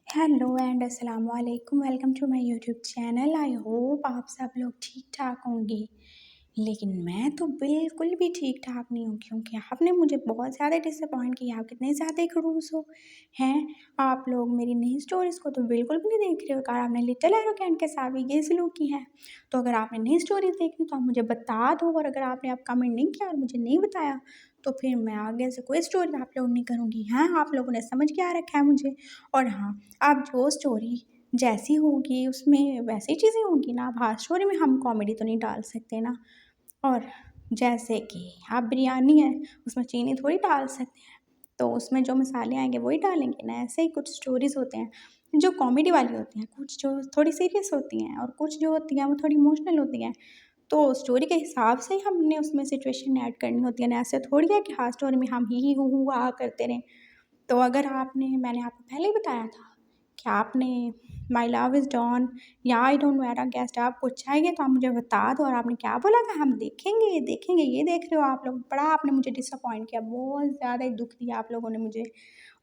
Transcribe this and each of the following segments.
Hello and अस्सलाम वालेकुम। Welcome to my YouTube channel. I hope आप सब लोग ठीक ठाक होंगे। लेकिन मैं तो बिल्कुल भी ठीक ठाक नहीं हूँ, क्योंकि आपने मुझे बहुत ज़्यादा डिसअपॉइंट किया। आप कितने ज़्यादा खड़ूस हो हैं। आप लोग मेरी नई स्टोरीज़ को तो बिल्कुल भी नहीं देख रहे हो, और आपने लिटिल एरोगेंट के साथ भी ये सलूक की है। तो अगर आपने नई स्टोरीज़ देखनी तो आप मुझे बता दो, और अगर आपने आप कमेंट नहीं किया और मुझे नहीं बताया तो फिर मैं आगे से कोई स्टोरी आप लोग नहीं करूँगी। हाँ, आप लोगों ने समझ के आ रखा है मुझे। और हाँ, अब जो स्टोरी जैसी होगी उसमें वैसी चीज़ें होंगी ना। अब हाँ, स्टोरी में हम कॉमेडी तो नहीं डाल सकते ना। और जैसे कि आप बिरयानी है, उसमें चीनी थोड़ी डाल सकते हैं, तो उसमें जो मसाले आएँगे वही डालेंगे ना। ऐसे ही कुछ स्टोरीज़ होते हैं जो कॉमेडी वाली होती हैं, कुछ जो थोड़ी सीरियस होती हैं, और कुछ जो होती हैं वो थोड़ी इमोशनल होती हैं। तो स्टोरी के हिसाब से ही हमने उसमें सिचुएशन ऐड करनी होती है ना। ऐसे थोड़ी है कि हाँ, स्टोरी में हम ही हू हा करते रहें। तो अगर मैंने आपको पहले ही बताया था कि आपने माई लव इज़ डॉन या I don't wear a guest आपको चाहिए तो आप मुझे बता दो। और आपने क्या बोला था, हम देखेंगे देखेंगे। ये देख रहे हो आप लोग, बड़ा आपने मुझे डिसअपॉइंट किया। बहुत ज़्यादा ही दुख दिया आप लोगों ने मुझे,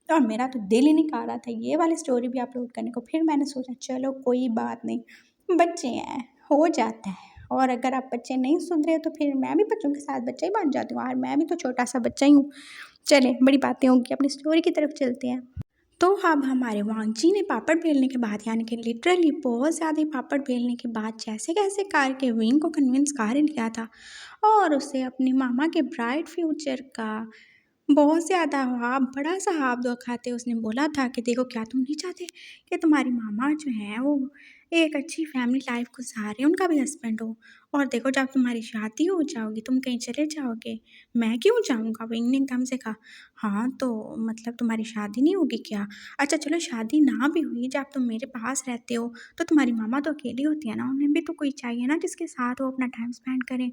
और मेरा तो दिल ही नहीं कर रहा था ये वाली स्टोरी भी अपलोड करने को। फिर मैंने सोचा चलो कोई बात नहीं, बच्चे हैं, हो जाता है। और अगर आप बच्चे नहीं सुधरे तो फिर मैं भी बच्चों के साथ बच्चा ही बन जाती हूँ, और मैं भी तो छोटा सा बच्चा ही हूँ। चलें, बड़ी बातें होंगी, अपनी स्टोरी की तरफ चलते हैं। तो अब हमारे वांगजी ने पापड़ बेलने के बाद, यानी कि लिटरली बहुत ज़्यादा ही पापड़ बेलने के बाद, जैसे कैसे करके विंग को कन्विंस कर लिया था, और उसे अपने मामा के ब्राइट फ्यूचर का बहुत ज़्यादा बड़ा सा हाथ दिखाते उसने बोला था कि देखो, क्या तुम नहीं चाहते कि तुम्हारी मामा जो हैं वो एक अच्छी फैमिली लाइफ गुजारे, उनका भी हस्बैंड हो। और देखो, जब तुम्हारी शादी हो जाओगी, तुम कहीं चले जाओगे, मैं क्यों जाऊँगा? विंग ने एकदम से कहा। हाँ, तो मतलब तुम्हारी शादी नहीं होगी क्या? अच्छा चलो, शादी ना भी हुई, जब तुम मेरे पास रहते हो तो तुम्हारी मामा तो अकेली होती है ना, उन्हें भी तो कोई चाहिए ना जिसके साथ वो अपना टाइम स्पेंड करें।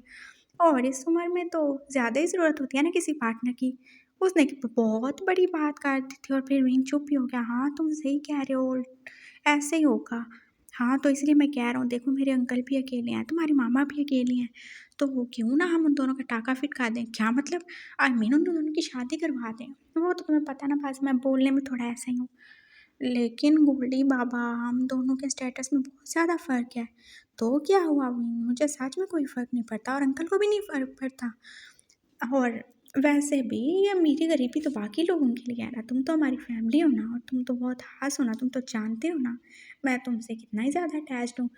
और इस उम्र में तो ज़्यादा ही ज़रूरत होती है ना किसी पार्टनर की। उसने बहुत बड़ी बात कर दी थी, और फिर विंग चुप ही हो गया। हाँ, तुम सही कह रहे हो, ऐसे ही होगा। हाँ, तो इसलिए मैं कह रहा हूँ, देखो मेरे अंकल भी अकेले हैं, तुम्हारी मामा भी अकेली हैं, तो वो क्यों ना हम उन दोनों का टाका फिटका दें। क्या मतलब, आई मीन उन दोनों की शादी करवा दें। वो तो तुम्हें पता ना, बस मैं बोलने में थोड़ा ऐसा ही हूँ। लेकिन गोल्डी बाबा, हम दोनों के स्टेटस में बहुत ज़्यादा फ़र्क है। तो क्या हुआ विंग, मुझे सच में कोई फ़र्क नहीं पड़ता, और अंकल को भी नहीं फ़र्क पड़ता। और वैसे भी ये मेरी गरीबी तो बाकी लोगों के लिए है ना। तुम तो हमारी फैमिली हो ना, और तुम तो बहुत ख़ास हो ना, तुम तो जानते हो ना मैं तुमसे कितना ही ज़्यादा अटैच्ड हूँ।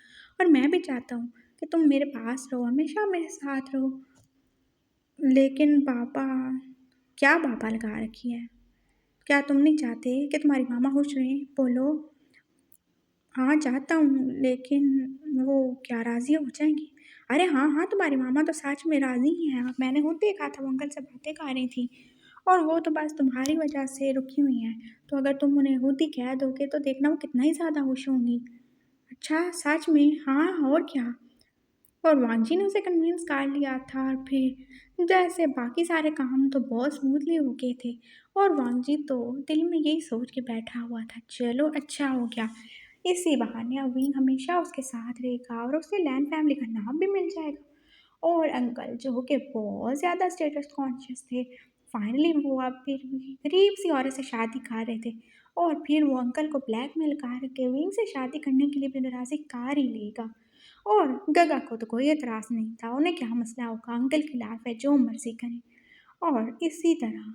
और मैं भी चाहता हूँ कि तुम मेरे पास रहो, हमेशा मेरे साथ रहो। लेकिन पापा, क्या पापा लगा रखी है? क्या तुम नहीं चाहते कि तुम्हारी मामा खुश रहें? बोलो। हाँ, चाहता हूँ, लेकिन वो क्या राज़ी हो जाएँगी? अरे हाँ, हाँ, तुम्हारी मामा तो सच में राज़ी ही हैं। मैंने खुद देखा था, वो अंकल से बातें कर रही थी, और वो तो बस तुम्हारी वजह से रुकी हुई हैं। तो अगर तुम उन्हें खुद ही कह दोगे तो देखना वो कितना ही ज़्यादा खुश होंगी। अच्छा, सच में? हाँ, और क्या। और वांजी ने उसे कन्विंस कर लिया था, और फिर जैसे बाकी सारे काम तो बहुत स्मूथली हो गए थे। और वांजी तो दिल में यही सोच के बैठा हुआ था, चलो अच्छा हो गया, इसी बहाने अब विंग हमेशा उसके साथ रहेगा, और उसे लैंड फैमिली का नाम भी मिल जाएगा। और अंकल जो कि बहुत ज़्यादा स्टेटस कॉन्शियस थे, फाइनली वो अब फिर भी गरीब सी औरत से शादी कर रहे थे। और फिर वो अंकल को ब्लैकमेल करके विंग से शादी करने के लिए भी नाराज़ी कर ही लेगा। और गगा को तो कोई एतराज़ नहीं था, उन्हें क्या मसला होगा, अंकल खिलाफ है, जो मर्ज़ी करें। और इसी तरह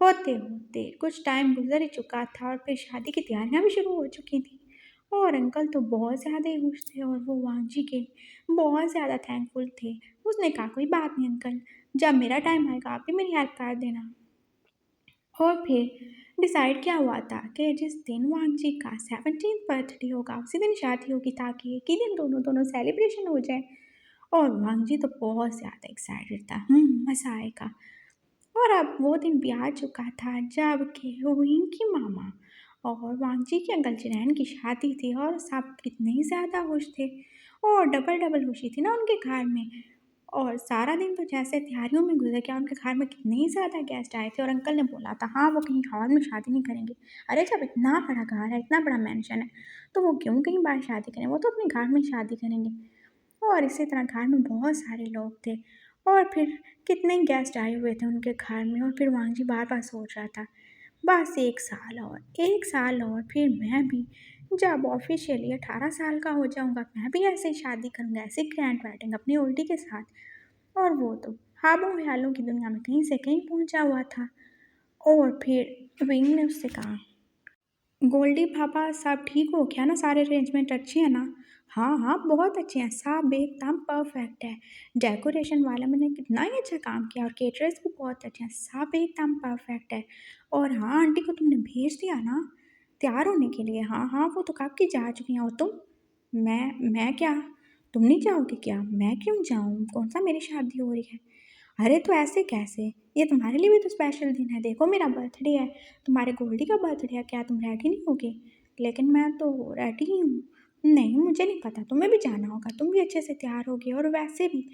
होते-होते कुछ टाइम गुज़र ही चुका था, और फिर शादी की तैयारियाँ भी शुरू हो चुकी थी। और अंकल तो बहुत ज़्यादा ही खुश थे, और वो वांजी के बहुत ज़्यादा थैंकफुल थे। उसने कहा, कोई बात नहीं अंकल, जब मेरा टाइम आएगा आप भी मेरी हेल्प कर देना। और फिर डिसाइड क्या हुआ था कि जिस दिन वांगजी का 17th बर्थडे होगा उसी दिन शादी होगी, ताकि एक ही दिन दोनों दोनों सेलिब्रेशन हो जाए। और वांगजी तो बहुत ज़्यादा एक्साइटेड था, मज़ा आएगा। और अब वो दिन भी आ चुका था जब कि हुइन की मामा और वांगजी के अंकल जिनैन की शादी थी, और सब कितने ही ज़्यादा खुश थे, और डबल डबल खुशी थी ना उनके घर में। और सारा दिन तो जैसे तैयारियों में गुजर गया, उनके घर में कितने ही ज़्यादा गेस्ट आए थे, और अंकल ने बोला था हाँ वो कहीं हॉल में शादी नहीं करेंगे। अरे जब इतना बड़ा घर है, इतना बड़ा मैंशन है, तो वो क्यों कहीं बाहर शादी करें, वो तो अपने घर में शादी करेंगे। और इसी तरह घर में बहुत सारे लोग थे, और फिर कितने ही गेस्ट आए हुए थे उनके घर में। और फिर वांगजी बार बार सोच रहा था, बस 1 साल और, 1 साल और फिर मैं भी जब ऑफिशियली 18 साल का हो जाऊंगा मैं भी ऐसे ही शादी करूंगा, ऐसे ग्रैंड वेडिंग अपनी उल्टी के साथ। और वो तो ख्वाबों ख्यालों की दुनिया में कहीं से कहीं पहुंचा हुआ था। और फिर विंग ने उससे कहा, गोल्डी पापा सब ठीक हो क्या ना, सारे अरेंजमेंट अच्छे हैं ना? हाँ हाँ बहुत अच्छे हैं, सब एकदम परफेक्ट है। डेकोरेशन वाला मैंने कितना ही अच्छा काम किया और केटरर्स भी बहुत अच्छे हैं, सब एकदम परफेक्ट है। और हाँ आंटी को तुमने भेज दिया ना तैयार होने के लिए? हाँ हाँ वो तो कब की जा चुकी हैं। और तुम? मैं क्या? तुम नहीं जाओगे क्या? मैं क्यों जाऊँ, कौन सा मेरी शादी हो रही है? अरे तो ऐसे कैसे, ये तुम्हारे लिए भी तो स्पेशल दिन है, देखो मेरा बर्थडे है, तुम्हारे गोल्डी का बर्थडे है, क्या तुम रेडी नहीं होगे? लेकिन मैं तो रेडी ही हूँ। नहीं मुझे नहीं पता, तुम्हें भी जाना होगा, तुम भी अच्छे से तैयार होगे। और वैसे भी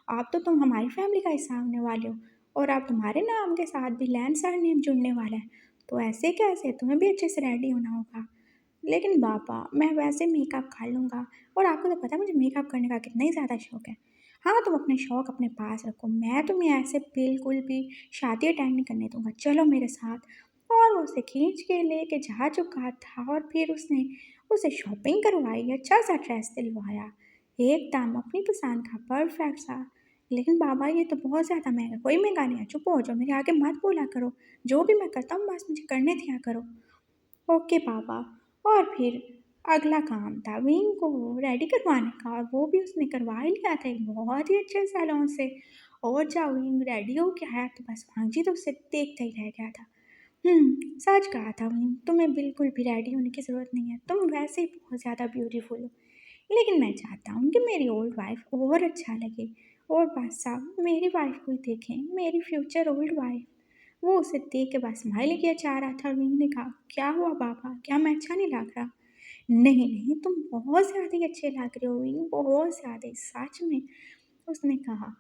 आप तो तुम हमारी फैमिली का हिस्सा होने वाले हो, और आप तुम्हारे नाम के साथ भी लैंड सरनेम जुड़ने वाला है, तो ऐसे कैसे, तुम्हें भी अच्छे से रेडी होना होगा। लेकिन पापा मैं वैसे मेकअप कर लूँगा, और आपको तो पता है मुझे मेकअप करने का कितना ही ज़्यादा शौक है। हाँ तुम अपने शौक अपने पास रखो, मैं तुम्हें ऐसे बिल्कुल भी शादी अटेंड नहीं करने दूंगा, चलो मेरे साथ। और वो उसे खींच के लेके जा चुका था, और फिर उसने उसे शॉपिंग करवाई, अच्छा सा ड्रेस दिलवाया, एकदम अपनी पसंद का परफेक्ट सा। लेकिन बाबा ये तो बहुत ज़्यादा महंगा, कोई महंगा नहीं है, चुप हो जाओ, मेरे आगे मत बोला करो, जो भी मैं करता हूँ बस मुझे करने दिया करो। ओके पापा। और फिर अगला काम था विंग को रेडी करवाने का, और वो भी उसने करवा ही लिया था एक बहुत ही अच्छे सैलून से। और जब विंग रेडी हो गया है तो बस वांजी तो उसे देखता ही रह गया था। सच कहा था विंग, तुम्हें बिल्कुल भी रेडी होने की ज़रूरत नहीं है, तुम वैसे ही बहुत ज़्यादा ब्यूटीफुल हो। लेकिन मैं चाहता हूँ कि मेरी ओल्ड वाइफ और अच्छा लगे, और बस साहब मेरी वाइफ को ही देखें, मेरी फ्यूचर ओल्ड वाइफ। वो उसे देख के बस स्माइल किया जा रहा था, और विंग ने कहा, क्या हुआ पापा, क्या मैं अच्छा नहीं लग रहा? नहीं नहीं तुम बहुत ज़्यादा ही अच्छे लग रहे हो विंग, बहुत ज़्यादा ही, सच में, उसने कहा।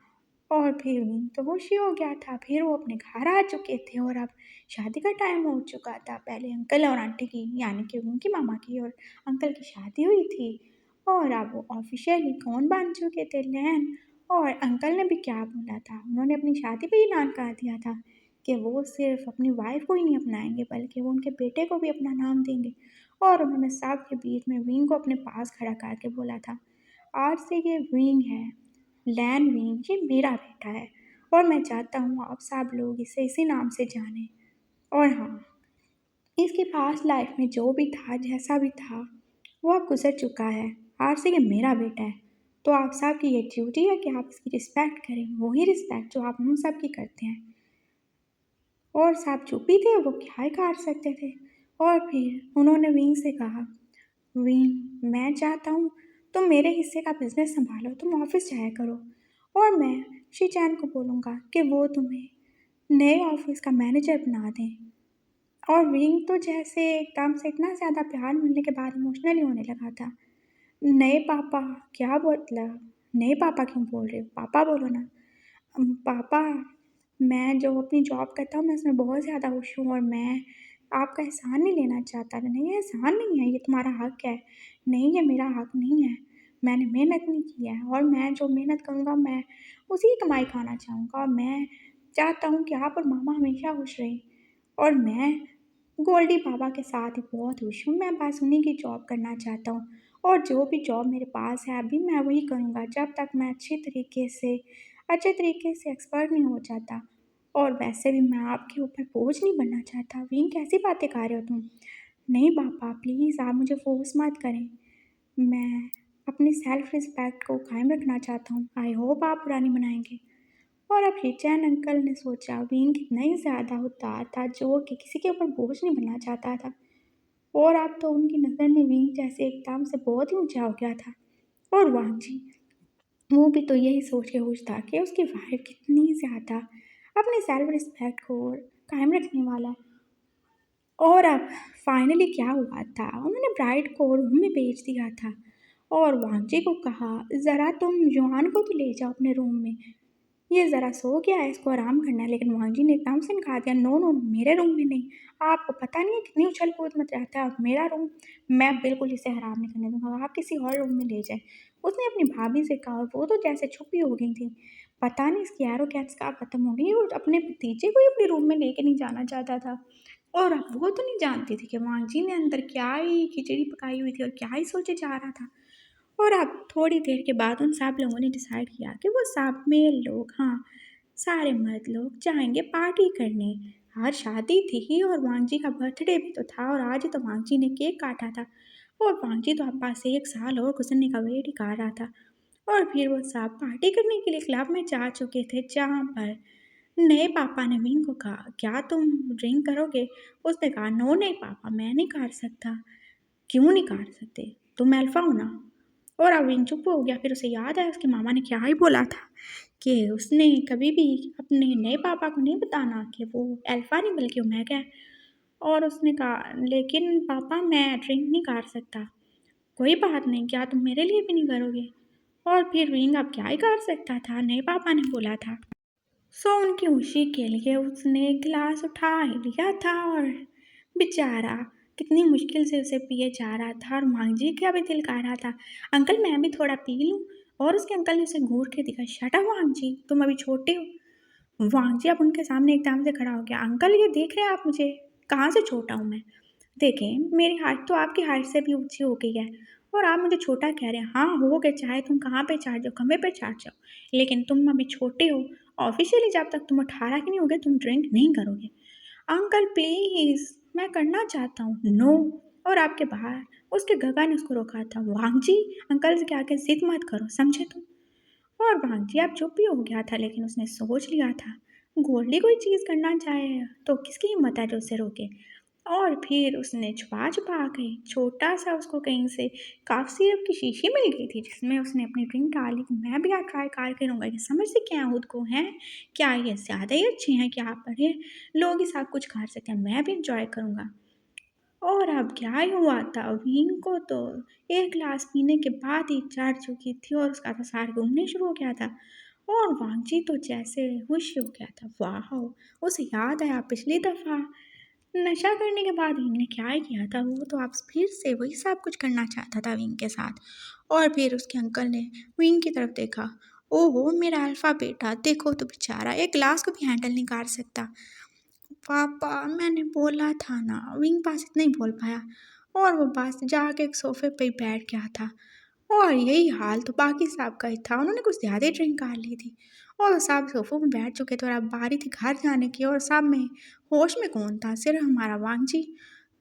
और फिर विंग तो खुशी हो गया था, फिर वो अपने घर आ चुके थे, और अब शादी का टाइम हो चुका था। पहले अंकल और आंटी की, यानी कि उनकी मामा की और अंकल की शादी हुई थी, और अब वो ऑफिशियली कौन बन चुके थे, लैन। और अंकल ने भी क्या बोला था, उन्होंने अपनी शादी पे ही ऐलान कर दिया था कि वो सिर्फ अपनी वाइफ को ही नहीं अपनाएंगे बल्कि वो उनके बेटे को भी अपना नाम देंगे। और उन्होंने सब के बीच में विंग को अपने पास खड़ा करके बोला था, आज से ये विंग है, लैन विंग, ये मेरा बेटा है, और मैं चाहता हूँ आप सब लोग इसे इसी नाम से जानें। और हाँ, इसके पास लाइफ में जो भी था, जैसा भी था, वो अब गुजर चुका है, आज से ये मेरा बेटा है। तो आप सब की ये ड्यूटी है कि आप इसकी रिस्पेक्ट करें, वही रिस्पेक्ट जो आप हम सब की करते हैं। और सब चुप ही थे, वो क्या ही कर सकते थे। और फिर उन्होंने विंग से कहा, विंग मैं चाहता हूँ तुम मेरे हिस्से का बिजनेस संभालो, तुम ऑफिस जाया करो, और मैं शीचैन को बोलूँगा कि वो तुम्हें नए ऑफिस का मैनेजर बना दें। और विंग तो जैसे एकदम से इतना ज़्यादा प्यार मिलने के बाद इमोशनली होने लगा था। नए पापा? क्या मतलब, नए पापा क्यों बोल रहे हो, पापा बोलो ना। पापा मैं जो अपनी जॉब करता हूँ मैं उसमें बहुत ज़्यादा खुश हूँ, और मैं आपका एहसान नहीं लेना चाहता। नहीं ये एहसान नहीं है, ये तुम्हारा हक है। नहीं ये मेरा हक नहीं है, मैंने मेहनत नहीं की है, और मैं जो मेहनत करूँगा मैं उसी की कमाई खाना चाहूँगा, और मैं चाहता हूँ कि आप और मामा हमेशा खुश रहें। और मैं गोल्डी पापा के साथ ही बहुत खुश हूँ, मैं बस उन्हीं की जॉब करना चाहता हूँ, और जो भी जॉब मेरे पास है अभी मैं वही करूँगा जब तक मैं अच्छे तरीके से एक्सपर्ट नहीं हो जाता। और वैसे भी मैं आपके ऊपर बोझ नहीं बनना चाहता। विंग कैसी बातें कर रहे हो तुम? नहीं पापा प्लीज़ आप मुझे फोर्स मत करें, मैं अपनी सेल्फ रिस्पेक्ट को कायम रखना चाहता हूँ, आई होप आप पुरानी बनाएंगे। और अब हिचैन अंकल ने सोचा विंग कितना ही ज़्यादा उदार था, जो कि किसी के ऊपर बोझ नहीं बनना चाहता था। और अब तो उनकी नज़र में विंग जैसे एकदम से बहुत ही ऊंचा हो गया था। और वांजी, वो भी तो यही सोच के खुश था कि उसकी वाइफ कितनी ज़्यादा अपनी सेल्फ रिस्पेक्ट को कायम रखने वाला है। और अब फाइनली क्या हुआ था, उन्होंने ब्राइड को रूम में भेज दिया था, और वांजी को कहा, ज़रा तुम युआन को तो ले जाओ अपने रूम में, ये ज़रा सो गया है, इसको आराम करना है। लेकिन वांजी ने एकदम से इनकार दिया, नो नो नो, मेरे रूम में नहीं, आपको पता नहीं है कितनी उछल कूद मच रहता है, और मेरा रूम मैं बिल्कुल इसे हराम नहीं करने दूंगा, आप किसी और रूम में ले जाए। उसने अपनी भाभी से कहा, और वो तो जैसे छुपी हो गई थी, पता नहीं इसकी एरोगेंस कहाँ खत्म हो गई, और अपने भतीजे को ही अपने रूम में लेके नहीं जाना चाहता था। और अब वो तो नहीं जानती थी कि वांग जी ने अंदर क्या ही खिचड़ी पकाई हुई थी और क्या ही सोचे जा रहा था। और अब थोड़ी देर के बाद उन सब लोगों ने डिसाइड किया कि वो सब मेल लोग, हाँ, सारे मर्द लोग जाएंगे पार्टी करने। आज शादी थी और वांग जी का बर्थडे भी तो था और आज ही तो वांग जी ने केक काटा था। और वांग जी तो अब बस 1 साल और गुजरने का वेट ही कर रहा था। और फिर वो सब पार्टी करने के लिए क्लब में जा चुके थे, जहाँ पर नए पापा ने विंग को कहा, क्या तुम ड्रिंक करोगे? उसने कहा, नो नहीं पापा, मैं नहीं कर सकता। क्यों नहीं कर सकते? तुम अल्फा हो ना। और अब विंग चुप हो गया। फिर उसे याद आया उसकी मामा ने क्या ही बोला था कि उसने कभी भी अपने नए पापा को नहीं बताना कि वो अल्फा नहीं बल्कि ओमेगा है। और उसने कहा, लेकिन पापा मैं ड्रिंक नहीं कर सकता। कोई बात नहीं, क्या तुम मेरे लिए भी नहीं करोगे? और फिर विंग अब क्या ही कर सकता था, नए पापा ने बोला था। सो उनकी खुशी के लिए उसने गिलास उठा ही लिया था और बेचारा कितनी मुश्किल से उसे पिए जा रहा था। और मांझी का भी दिल कर रहा था, अंकल मैं भी थोड़ा पी लूँ। और उसके अंकल ने उसे घूर के दिखा, शट अप वांग जी, तुम अभी छोटे हो। वांग जी अब उनके सामने एकदम से खड़ा हो गया, अंकल ये देख रहे हैं आप मुझे, कहाँ से छोटा हूँ मैं? देखें मेरी हाइट तो आपकी हाइट से भी ऊंची हो गई है और आप मुझे छोटा कह रहे हैं। हाँ हो गए, चाहे तुम कहाँ पे चढ़ जाओ, खम्भे पे चढ़ जाओ, लेकिन तुम अभी छोटे हो। ऑफिशियली जब तक तुम 18 के नहीं होगे तुम ड्रिंक नहीं करोगे। अंकल प्लीज मैं करना चाहता हूँ। नो। और आपके बाहर उसके गगा ने उसको रोका था, वांग जी अंकल से आके जिद मत करो, समझे तुम? और वांग जी अब चुप ही हो गया था, लेकिन उसने सोच लिया था, गोल्डी कोई चीज़ करना चाहे तो किसकी हिम्मत है जो उसे रोके। और फिर उसने छुपा छुपा के छोटा सा उसको कहीं से काफ सिरप की शीशी मिल गई थी, जिसमें उसने अपनी ड्रिंक डाली कि मैं भी आज ट्राई करके रहूँगा, ये समझ से क्या खुद को है, क्या ये ज़्यादा ही अच्छे हैं, क्या आप बड़े लोग ही सब कुछ खा सकते हैं, मैं भी इंजॉय करूँगा। और अब क्या ही हुआ था, विंग को तो एक गिलास पीने के बाद ही चढ़ चुकी थी और उसका तो सार घूमने शुरू हो गया था। और वांगजी तो जैसे होश हो गया था, वाह, उसे याद आया पिछली दफ़ा नशा करने के बाद विंग ने क्या ही किया था। वो तो आप फिर से वही सब कुछ करना चाहता था विंग के साथ। और फिर उसके अंकल ने विंग की तरफ देखा, ओहो मेरा अल्फा बेटा, देखो तो बेचारा एक गिलास को भी हैंडल नहीं कर सकता। पापा मैंने बोला था ना। विंग बस इतना ही बोल पाया और वो बस जाके एक सोफे पे ही बैठ गया था। और यही हाल तो बाकी सब का ही था, उन्होंने कुछ ज़्यादा ही ड्रिंक कर ली थी और सब सोफों में बैठ चुके थे और अब बारी थी घर जाने की। और सब में होश में कौन था? सिर्फ हमारा वांग जी।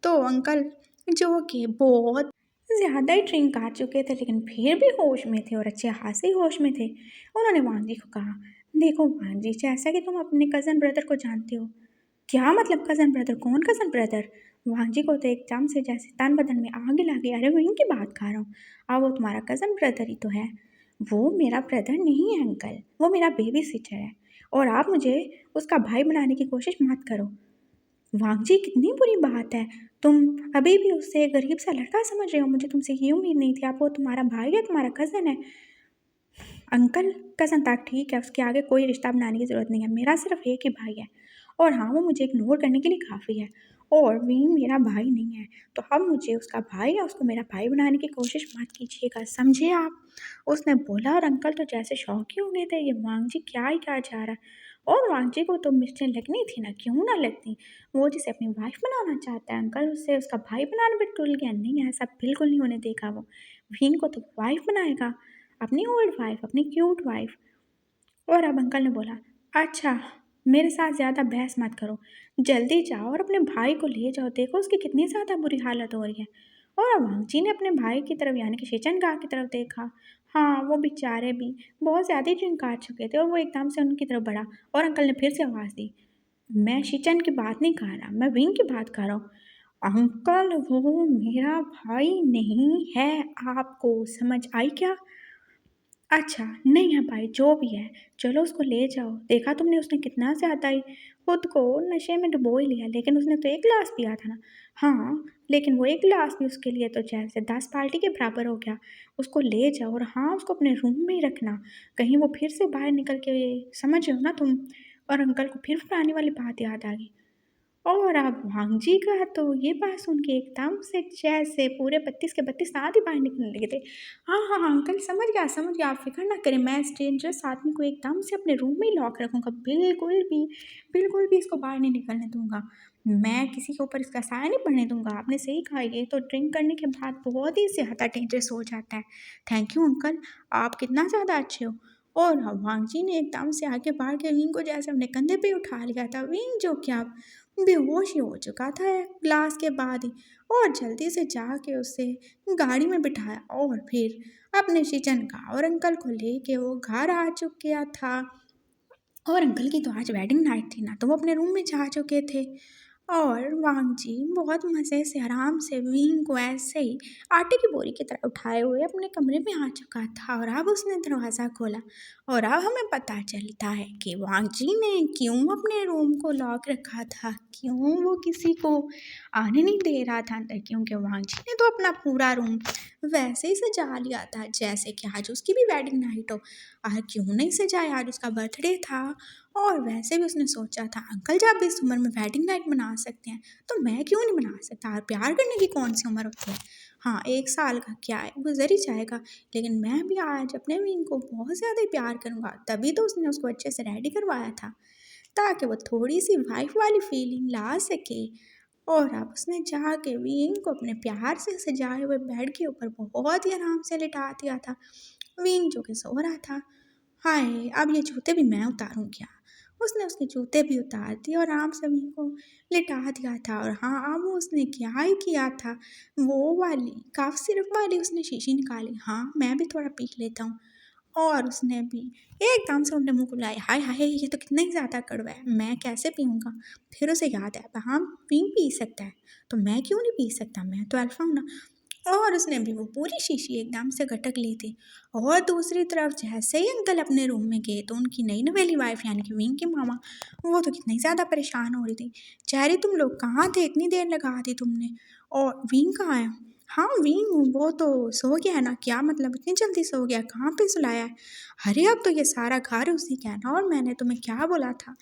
तो अंकल जो कि बहुत ज़्यादा ही ड्रिंक कर चुके थे लेकिन फिर भी होश में थे और अच्छे खासे ही होश में थे। उन्होंने वांग जी को कहा, देखो वांग जी, जैसा कि तुम अपने कज़न ब्रदर को जानते हो। क्या मतलब कज़न ब्रदर? कौन कज़न ब्रदर? वांग जी को तो एकदम से जैसे तन बदन में आग ही लगी, अरे मैं इनकी बात कर रहा हूँ, अब वो तुम्हारा कज़न ब्रदर ही तो है। वो मेरा ब्रदर नहीं है अंकल, वो मेरा बेबी सिटर है और आप मुझे उसका भाई बनाने की कोशिश मत करो। वांग जी कितनी बुरी बात है, तुम अभी भी उसे गरीब सा लड़का समझ रहे हो, मुझे तुमसे ये उम्मीद नहीं थी, आप वो तुम्हारा भाई है, तुम्हारा कज़न है। अंकल कज़न तक ठीक है, उसके आगे कोई रिश्ता बनाने की ज़रूरत नहीं है, मेरा सिर्फ एक ही भाई है और हाँ वो मुझे इग्नोर करने के लिए काफ़ी है। और विंग मेरा भाई नहीं है, तो अब मुझे उसका भाई या उसको मेरा भाई बनाने की कोशिश मत कीजिएगा, समझे आप? उसने बोला और अंकल तो जैसे शौक ही हो गए थे, ये वांग जी क्या ही कहा जा रहा है। और वांग जी को तो मिर्चें लगनी थी ना, क्यों ना लगती, वो जिसे अपनी वाइफ बनाना चाहता है अंकल उससे उसका भाई बनाने पर तुल गया। नहीं, ऐसा बिल्कुल नहीं होने देगा वो, विंग को तो वाइफ बनाएगा, अपनी ओल्ड वाइफ, अपनी क्यूट वाइफ। और अब अंकल ने बोला, अच्छा मेरे साथ ज़्यादा बहस मत करो, जल्दी जाओ और अपने भाई को ले जाओ, देखो उसकी कितनी ज़्यादा बुरी हालत हो रही है। और अब वांग जी ने अपने भाई की तरफ यानी कि शेचनगा की तरफ देखा। हाँ वो बेचारे भी बहुत ज़्यादा ही ड्रिंक कर चुके थे और वो एकदम से उनकी तरफ बढ़ा और अंकल ने फिर से आवाज़ दी, मैं शिचन की बात नहीं कर रहा, मैं विंग की बात कर रहा हूँ। अंकल वो मेरा भाई नहीं है, आपको समझ आई क्या? अच्छा, नहीं है भाई, जो भी है, चलो उसको ले जाओ। देखा तुमने उसने कितना ज़्यादा ही खुद को नशे में डुबो ही लिया, लेकिन उसने तो 1 गिलास पिया था ना। हाँ, लेकिन वो 1 गिलास भी उसके लिए तो जैसे 10 बाल्टी के बराबर हो गया। उसको ले जाओ और हाँ, उसको अपने रूम में ही रखना, कहीं वो फिर से बाहर निकल के, समझ रहे हो ना तुम? और अंकल को फिर पुरानी वाली बात याद आ गई। और अब भांजी का तो ये बात सुन के एकदम से जैसे पूरे 32 के 32 दाँत ही बाहर निकलने लगे थे। हाँ, हाँ, हाँ, अंकल समझ गया, आप फ़िक्र ना करें, मैं स्ट्रेंजर्स आदमी को एकदम से अपने रूम में ही लॉक रखूँगा, बिल्कुल भी इसको बाहर नहीं निकलने दूँगा। मैं किसी के ऊपर इसका साया नहीं पड़ने दूँगा। आपने सही कहा, ये तो ड्रिंक करने के बाद बहुत ही ज़्यादा डेंजरस हो जाता है। थैंक यू अंकल, आप कितना ज़्यादा अच्छे हो। और भांजी ने एकदम से आगे बढ़ के विंग को जैसे अपने कंधे पे उठा लिया था। विंग जो क्या बेहोश ही हो चुका था एक ग्लास के बाद ही, और जल्दी से जाके उसे गाड़ी में बिठाया और फिर अपने शिचन का और अंकल को लेके वो घर आ चुका था। और अंकल की तो आज वेडिंग नाइट थी ना, तो वो अपने रूम में जा चुके थे। और वांगजी बहुत मज़े से आराम से विंग को ऐसे ही आटे की बोरी की तरह उठाए हुए अपने कमरे में आ चुका था। और अब उसने दरवाज़ा खोला और अब हमें पता चलता है कि वांगजी ने क्यों अपने रूम को लॉक रखा था, क्यों वो किसी को आने नहीं दे रहा था अंदर, क्योंकि वांगजी ने तो अपना पूरा रूम वैसे ही सजा लिया था जैसे कि आज उसकी भी वेडिंग नाइट हो। और क्यों नहीं सजाया, आज उसका बर्थडे था। और वैसे भी उसने सोचा था अंकल जब इस उम्र में वेडिंग नाइट मना सकते हैं तो मैं क्यों नहीं मना सकता। और प्यार करने की कौन सी उम्र होती है, हाँ 1 साल का क्या है, गुजर ही जाएगा। लेकिन मैं भी आज अपने विंग को बहुत ज़्यादा ही प्यार करूँगा, तभी तो उसने उसको अच्छे से रेडी करवाया था ताकि वो थोड़ी सी वाइफ वाली फीलिंग ला सके। और अब उसने जाके विंग को अपने प्यार से सजाए हुए बेड के ऊपर बहुत ही आराम से लिटा दिया था। विंग जो कि सो रहा था। हाय! अब ये जूते भी मैं उतारूँ क्या? उसने उसके जूते भी उतार दिए और आराम से उन्हीं को लिटा दिया था। और हाँ, अब उसने क्या ही किया था, वो वाली कफ सिरप वाली उसने शीशी निकाली। हाँ, मैं भी थोड़ा पी लेता हूँ। और उसने भी एकदम से अपने मुँह को बुलाया, हाय हाय! ये तो कितना ही ज़्यादा कड़वा है, मैं कैसे पीऊँगा? फिर उसे याद आया, हाँ, विंग पी सकता है, तो मैं क्यों नहीं पी सकता? मैं तो अल्फ़ा हूँ ना। और उसने भी वो पूरी शीशी एकदम से गटक ली थी। और दूसरी तरफ जैसे ही अंकल अपने रूम में गए तो उनकी नई नवेली वाइफ यानी कि विंग की मामा, वो तो कितनी ज़्यादा परेशान हो रही थी। "चेरी तुम लोग कहाँ थे? इतनी देर लगा दी तुमने, और विंग कहाँ है?" "हाँ, विंग वो तो सो गया है ना।" "क्या मतलब इतनी जल्दी सो गया? कहाँ पे सुलाया है?" "अरे अब तो ये सारा घर उसी का है ना, और मैंने तुम्हें क्या बोला था,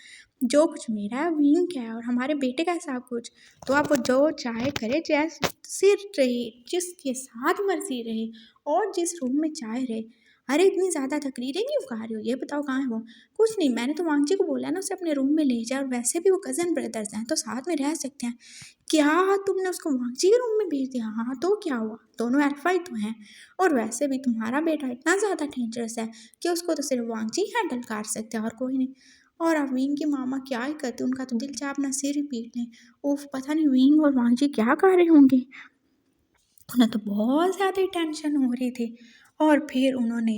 जो कुछ मेरा है विंग का है और हमारे बेटे का है सब कुछ। तो आप वो जो चाहे करे, जैसे रहे, जिसके साथ मर्ज़ी रहे और जिस रूम में चाहे रहे। अरे इतनी ज़्यादा तकरीरें क्यों गा रही हो? ये बताओ कहाँ है वो?" "कुछ नहीं, मैंने तो वांगजी को बोला ना उसे अपने रूम में ले जाए, और वैसे भी वो कज़न ब्रदर्स हैं तो साथ में रह सकते हैं।" "क्या तुमने उसको वांगजी के रूम में भेज दिया?" "हाँ, तो क्या हुआ? दोनों अल्फ़ा ही तो हैं, और वैसे भी तुम्हारा बेटा इतना ज़्यादा डेंजरस है कि उसको तो सिर्फ़ वांगजी हैंडल कर सकते हैं और कोई नहीं।" और अब विंग की मामा क्या ही करती, उनका तो दिल चाहे अपना सिर ही पीट लें। उफ़! पता नहीं विंग और वांगजी क्या कर रहे होंगे। उन्हें तो बहुत ज़्यादा ही टेंशन हो रही थी। और फिर उन्होंने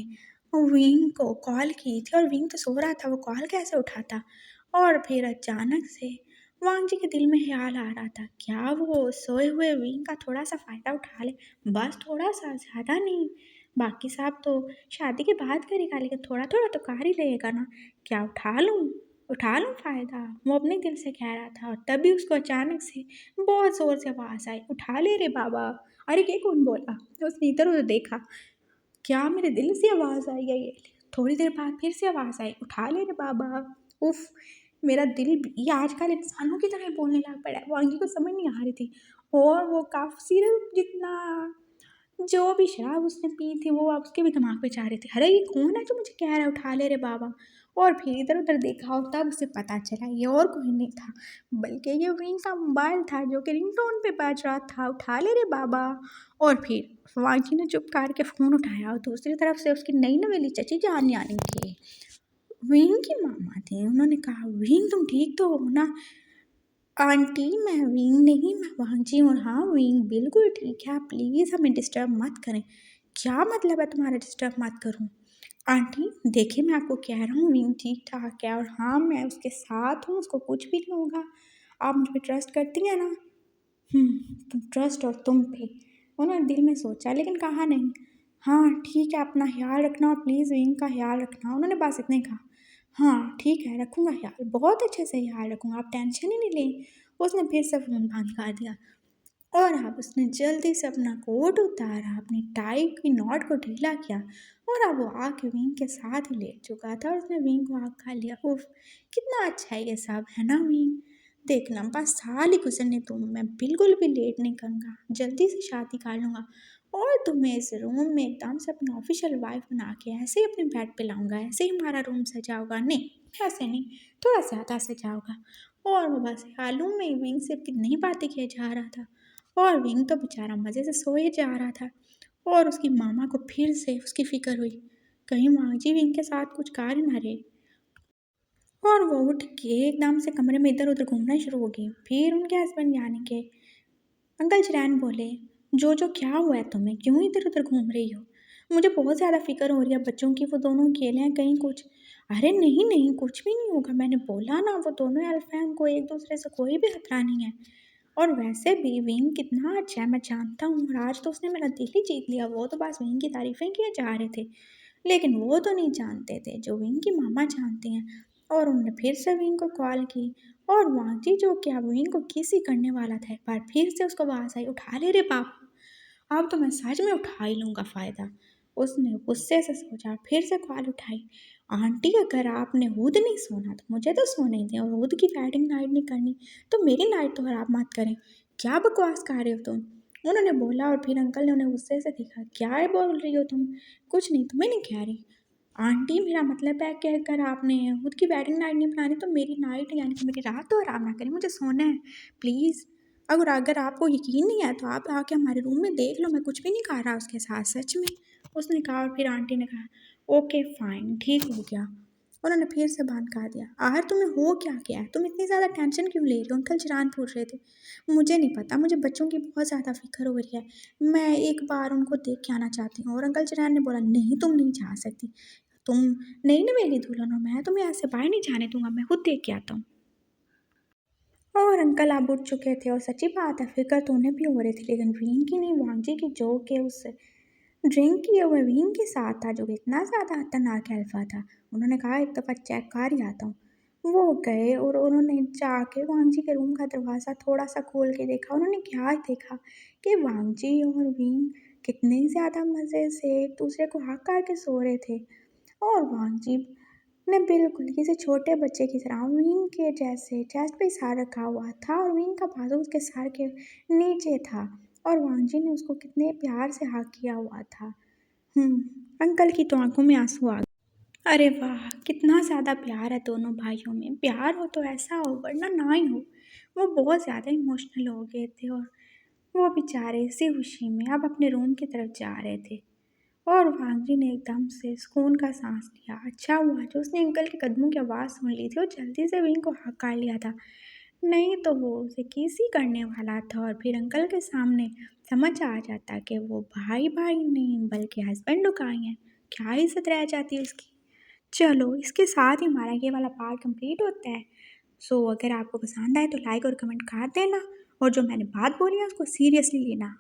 विंग को कॉल की थी, और विंग तो सो रहा था, वो कॉल कैसे उठाता। और फिर अचानक से वांग जी के दिल में ख्याल आ रहा था, क्या वो सोए हुए विंग का थोड़ा सा फ़ायदा उठा ले, बस थोड़ा सा, ज़्यादा नहीं। बाकी सब तो शादी के बाद करेगा, लेकिन थोड़ा थोड़ा तो कर ही लेगा ना। क्या उठा लूँ फ़ायदा, वो अपने दिल से कह रहा था। और तभी उसको अचानक से बहुत ज़ोर से आवाज़ आई, उठा ले रे बाबा। अरे ये कौन बोला? तो उसने इधर-उधर देखा, क्या मेरे दिल से आवाज़ आई है ये? थोड़ी देर बाद फिर से आवाज़ आई, उठा ले रे बाबा। उफ़! मेरा दिल भी ये आजकल इंसानों की तरह बोलने लग पड़ा है। वो आंटी को समझ नहीं आ रही थी। और वो कफ सिरप जितना जो भी शराब उसने पी थी वो अब उसके भी दिमाग पे जा रही थी। अरे ये कौन है जो मुझे कह रहा है उठा ले रे बाबा? और फिर इधर-उधर देखा और तब उसे पता चला ये और कोई नहीं था, बल्कि ये विंग का मोबाइल था जो कि रिंगटोन पे बज रहा था, उठा ले रे बाबा। और फिर वांजी ने चुप करके फ़ोन उठाया, और दूसरी तरफ से उसकी नई नवेली चची जान यानी कि विंग की मामा थी। उन्होंने कहा, "विंग तुम ठीक तो हो ना?" "आंटी मैं विंग नहीं, मैं वांजी हूँ।" "हाँ विंग बिल्कुल ठीक है, आप प्लीज़ हमें डिस्टर्ब मत करें।" "क्या मतलब है तुम्हारा डिस्टर्ब मत करूँ?" "आंटी देखिए मैं आपको कह रहा हूँ विंग ठीक-ठाक है, और हाँ मैं उसके साथ हूँ, उसको कुछ भी नहीं होगा। आप मुझ पे ट्रस्ट करती हैं ना?" ट्रस्ट और तुम पे। उन्होंने दिल में सोचा लेकिन कहा नहीं। "हाँ ठीक है, अपना ख़्याल रखना, और प्लीज़ विंग का ख़्याल रखना।" उन्होंने बस इतना ही कहा। "हाँ ठीक है, रखूँगा ख़्याल, बहुत अच्छे से ख़्याल रखूँगा, आप टेंशन ही नहीं लें।" उसने फिर से फ़ोन बंद कर दिया। और अब उसने जल्दी से अपना कोट उतारा, अपनी टाई की नॉट को ढीला किया, और अब वो आके विंग के साथ ही लेट चुका था, और उसने विंग को आग खा लिया। उफ़! कितना अच्छा है ये सब, है ना विंग? देखना बस साल ही गुजरने दो, मैं बिल्कुल भी लेट नहीं करूँगा, जल्दी से शादी कर लूँगा और तुम्हें इस रूम में एकदम से अपनी ऑफिशियल वाइफ बना के ऐसे ही अपने बेड पे लाऊंगा, ऐसे ही हमारा रूम सजाऊंगा। नहीं, ऐसे नहीं, थोड़ा ज़्यादा सजाऊंगा। और वो बस हालूम में विंग से कितनी बातें किए जा रहा था और विंग तो बेचारा मज़े से सोए जा रहा था। और उसकी मामा को फिर से उसकी फिक्र हुई, कहीं माँ जी विंग के साथ कुछ कार्य ना रहे। और वो उठ के एकदम से कमरे में इधर उधर घूमना शुरू हो गई। फिर उनके हस्बैंड यानी के अंकल चिरैन बोले, जो क्या हुआ है तुम्हें, क्यों इधर उधर घूम रही हो? मुझे बहुत ज़्यादा फिक्र हो रही है बच्चों की, वो दोनों अकेले हैं कहीं कुछ। अरे नहीं नहीं, कुछ भी नहीं होगा, मैंने बोला ना वो दोनों एल्फ हैं, उनको एक दूसरे से कोई भी खतरा नहीं है। और वैसे भी विंग कितना अच्छा है मैं जानता हूँ, और आज तो उसने मेरा दिल ही जीत लिया। वो तो बस विंग की तारीफें किए जा रहे थे, लेकिन वो तो नहीं जानते थे जो विंग की मामा जानती हैं। और उन्होंने फिर से विंग को कॉल की और वांगजी जो कि अब विंग को किस ही करने वाला था, एक बार फिर से उसको आवाज़ आई, उठा ले रे पापा, अब तो मैं सच में उठा ही लूँगा फ़ायदा। उसने गुस्से से सोचा, फिर से कॉल उठाई। आंटी अगर आपने खुद नहीं सोना तो मुझे तो सोने ही दें, और खुद की वेडिंग नाइट नहीं करनी तो मेरी नाइट तो खराब मत करें। क्या बकवास कर रहे हो तुम? उन्होंने बोला और फिर अंकल ने उन्हें गुस्से से देखा। क्या है बोल रही हो तुम? कुछ नहीं, तुम्हें नहीं कह रही। आंटी मेरा मतलब है कि अगर आपने खुद की वेडिंग नाइट नहीं बनानी तो मेरी नाइट यानी कि मेरी रात तो आराम ना करें, मुझे सोना है प्लीज़। अगर अगर आपको यकीन नहीं है तो आप आके हमारे रूम में देख लो, मैं कुछ भी नहीं खा रहा उसके साथ सच में, उसने कहा। और फिर आंटी ने कहा ओके फाइन, ठीक हो गया। उन्होंने फिर से बंद कर दिया। आखिर तुम्हें हो क्या है, तुम इतनी ज़्यादा टेंशन क्यों ले रही हो? अंकल चिरान पूछ रहे थे। मुझे नहीं पता, मुझे बच्चों की बहुत ज़्यादा फिक्र हो रही है, मैं एक बार उनको देख के आना चाहती हूँ। और अंकल चिरान ने बोला नहीं, तुम नहीं जा सकती, तुम नहीं ना मेरी दुल्हन हो, मैं तुम्हें ऐसे बाहर नहीं जाने दूंगा, मैं खुद देख के आता हूँ। और अंकल आप उठ चुके थे और सच्ची बात है फिक्र तो उन्हें भी हो रही थी, लेकिन वीन की नहीं, वांजी की जो के उस ड्रिंक किए हुए वीन के साथ था, जो कि इतना ज़्यादा खतरनाक अल्फा था। उन्होंने कहा एक दफ़ा चेक कर ही आता हूँ। वो गए और उन्होंने जाके वांगजी के रूम का दरवाज़ा थोड़ा सा खोल के देखा। उन्होंने क्या देखा कि वांगजी और वीन कितने ज़्यादा मज़े से एक दूसरे को हक करके सो रहे थे। और वांगजी ने बिल्कुल किसी छोटे बच्चे की तरह विंग के जैसे चेस्ट पे सर रखा हुआ था और विंग का बाजू उसके सर के नीचे था और वांगजी ने उसको कितने प्यार से हक किया हुआ था। अंकल की तो आंखों में आंसू आ गए। अरे वाह, कितना ज़्यादा प्यार है दोनों भाइयों में। प्यार हो तो ऐसा हो, वरना ना ही हो। वो बहुत ज़्यादा इमोशनल हो गए थे और वो बेचारे इसी खुशी में अब अपने रूम की तरफ जा रहे थे। और वांगजी ने एकदम से सुकून का सांस लिया। अच्छा हुआ जो उसने अंकल के कदमों की आवाज़ सुन ली थी और जल्दी से विंग को हक कर लिया था, नहीं तो वो उसे किस ही करने वाला था और फिर अंकल के सामने समझ आ जाता कि वो भाई भाई नहीं बल्कि हस्बैंड लोग आए हैं, क्या इज्जत रह जाती है उसकी। चलो इसके साथ ही हमारा ये वाला पार्ट कंप्लीट होता है। सो अगर आपको पसंद आए तो लाइक और कमेंट कर देना, और जो मैंने बात बोली है उसको सीरियसली लेना।